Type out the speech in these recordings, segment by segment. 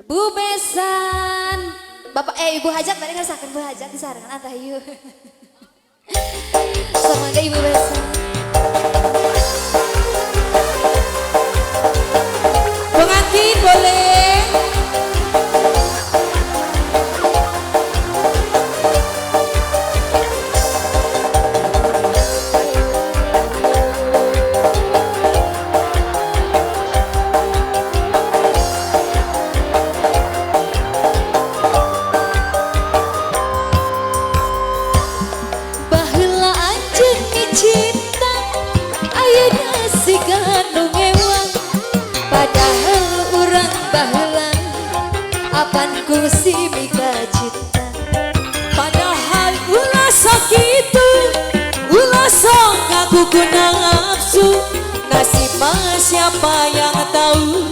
Bu Besan, Bapak Ibu Hajat, tadi ngerasakan Bu Hajat di sarangan Atayu. Semoga Ibu Besan. Pengantin boleh. Apanku si mika cinta, padahal ulah sakitu, ulah sok ngaku kuna nafsu. Nasib mah siapa yang tahu,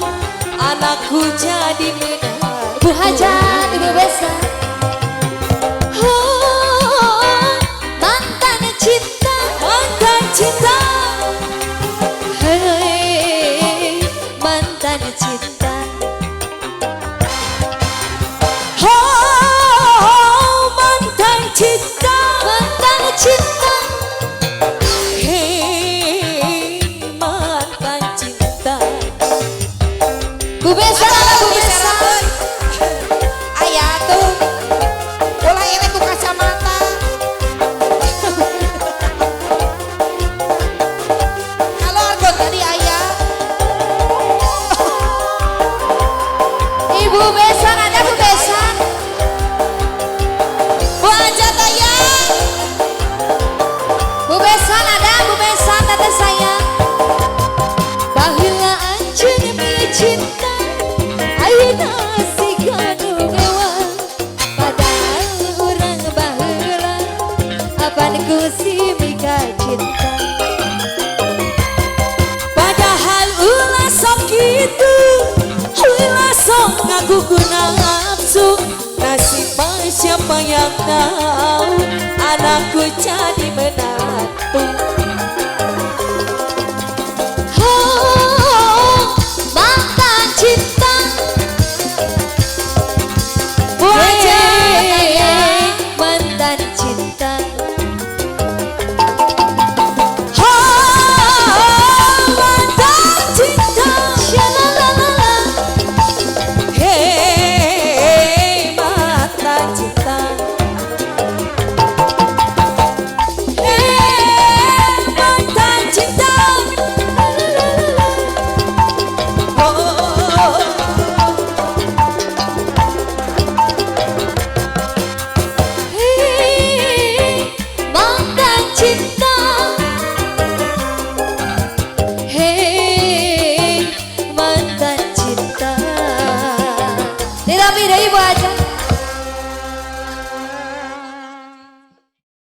anakku jadi menar. Bu Hajat, Ibu Besan. Oh, mantan cinta, mantan cinta. hei mantan cinta. Cinta, hei mantan cinta. Bu Besan, Bu Besan. Ayah tuh, mulai ini tuh kacamata. Kalau argon tadi ayah. Ibu Besan, ada Bu Besan. Bu Hajat ayah. Bu Besan ada, Bu Besan tante sayang. Baheula anjeun mi cinta, ayeuna siganu ngewang. Padahal urang baheula, apanku si mika cinta. Padahal ulah sok kitu, ulah sok ngaku guna nafsu. Nasib mah siapa yang tahu, anakku jadi menantu. Oh, mantan cinta, Bu Hajat hey, mantan cinta. Oh, mantan cinta. Shalalala. Hei mantan cinta. Hei mantan cinta. Oh, Hey, mantan cinta. Hey, mantan cinta. Dirapi dari Bu Hajat.